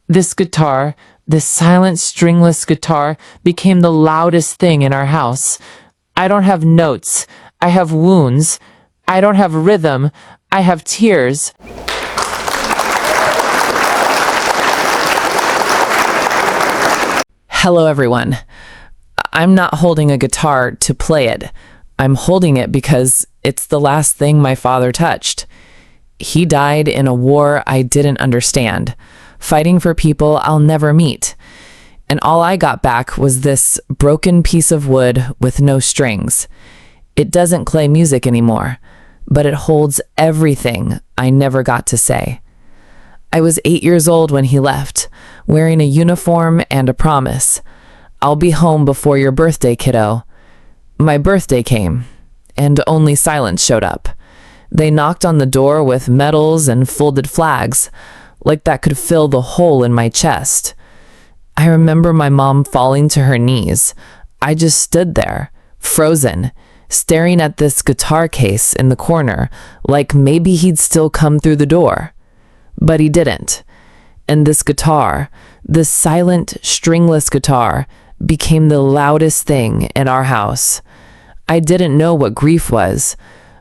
This guitar, this silent stringless guitar, became the loudest thing in our house. I don't have notes. I have wounds. I don't have rhythm. I have tears. Hello, everyone. I'm not holding a guitar to play it. I'm holding it because it's the last thing my father touched. He died in a war I didn't understand, fighting for people I'll never meet. And all I got back was this broken piece of wood with no strings. It doesn't play music anymore, but it holds everything I never got to say. I was 8 years old when he left, wearing a uniform and a promise. I'll be home before your birthday, kiddo. My birthday came, and only silence showed up. They knocked on the door with medals and folded flags, like that could fill the hole in my chest. I remember my mom falling to her knees. I just stood there, frozen, staring at this guitar case in the corner, like maybe he'd still come through the door. But he didn't. And this guitar, this silent, stringless guitar, became the loudest thing in our house. I didn't know what grief was,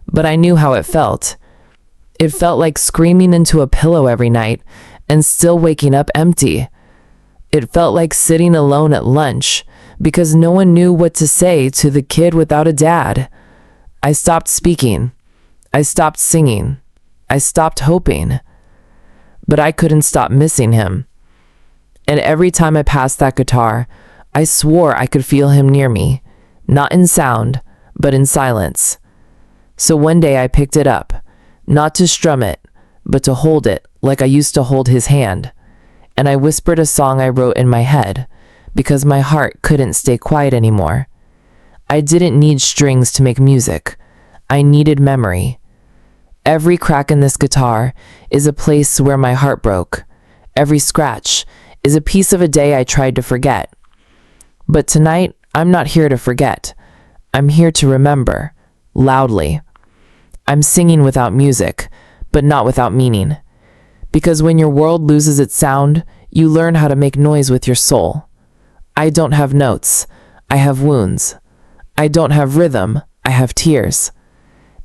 but I knew how it felt. It felt like screaming into a pillow every night and still waking up empty. It felt like sitting alone at lunch because no one knew what to say to the kid without a dad. I stopped speaking. I stopped singing. I stopped hoping. But I couldn't stop missing him. And every time I passed that guitar, I swore I could feel him near me, not in sound, but in silence. So one day I picked it up, not to strum it, but to hold it like I used to hold his hand. And I whispered a song I wrote in my head, because my heart couldn't stay quiet anymore. I didn't need strings to make music. I needed memory. Every crack in this guitar is a place where my heart broke. Every scratch is a piece of a day I tried to forget. But tonight, I'm not here to forget. I'm here to remember, loudly. I'm singing without music, but not without meaning. Because when your world loses its sound, you learn how to make noise with your soul. I don't have notes. I have wounds. I don't have rhythm. I have tears.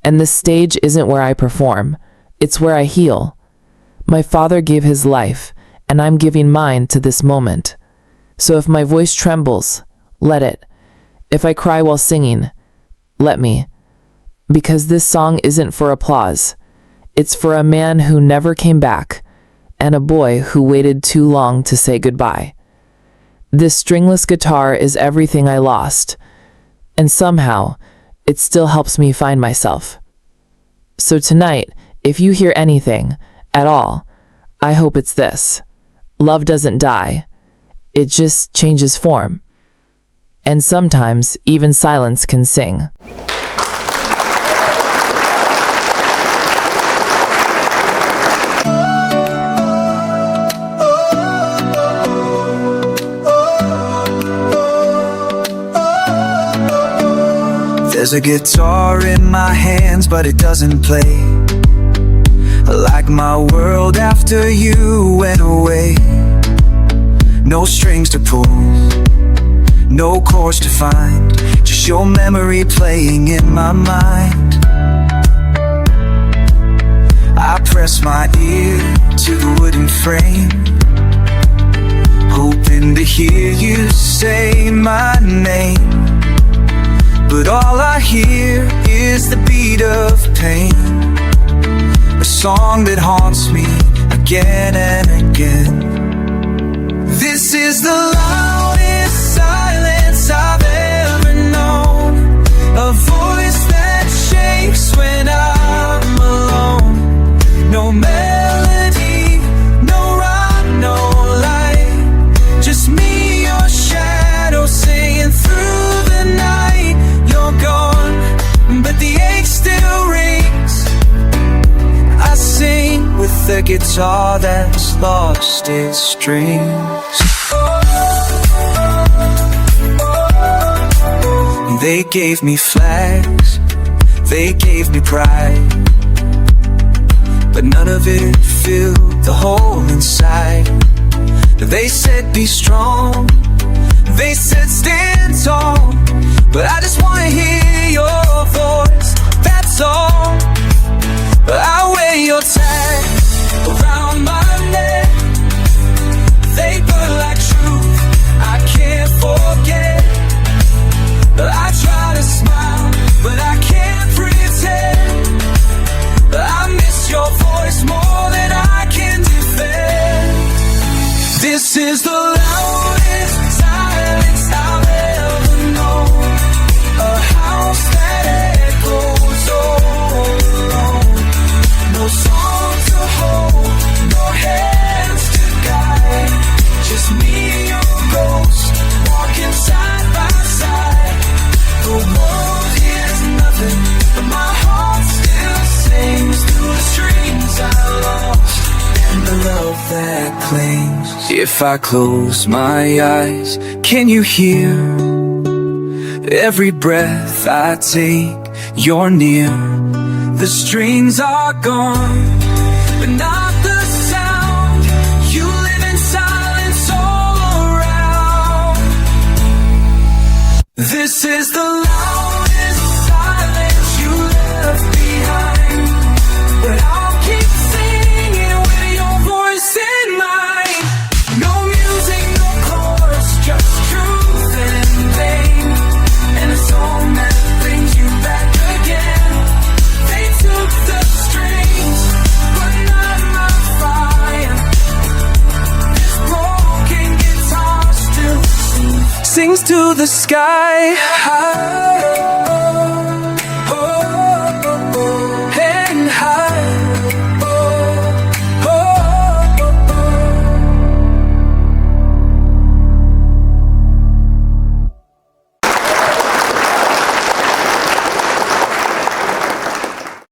And the stage isn't where I perform. It's where I heal. My father gave his life, and I'm giving mine to this moment. So if my voice trembles, let it. If I cry while singing, let me. Because this song isn't for applause. It's for a man who never came back, and a boy who waited too long to say goodbye. This stringless guitar is everything I lost, and somehow, it still helps me find myself. So tonight, if you hear anything, at all, I hope it's this. Love doesn't die. It just changes form. And sometimes, even silence can sing. There's a guitar in my hands, but it doesn't play. Like my world after you went away. No strings to pull, no chords to find, just your memory playing in my mind. I press my ear to the wooden frame, hoping to hear you say my name. But all I hear is the beat of pain, a song that haunts me again and again. This is the loudest silence I've ever known, a voice that shakes when I'm alone. No melody, no rhyme, no light, just me, your shadow singing through the night. You're gone, but the ache still rings. I sing with the guitar that's lost its strings. They gave me flags, they gave me pride, but none of it filled the hole inside. They said be strong, they said stand tall, but I just wanna hear your voice, that's all. I wear your tag around my neck, they burn like truth, I can't forget. I try to smile, but I can't pretend. I miss your voice more than I can defend. This is the loudest silence I've ever known, a house that echoes all alone. No song to hold, no hands to guide, just me and your ghost, walking side by side. The world hears nothing, but my heart still sings through the strings I lost, and the love that clings. If I close my eyes, can you hear? Every breath I take, you're near. The strings are gone, but not the sound. You live in silence all around. This is the loudest silence you left behind, but I'll keep singing with your voice in mine. No music, no chorus, just truth and pain, and a song that brings you back again. They took the strings, but not my fire. This broken guitar still sings to the sky.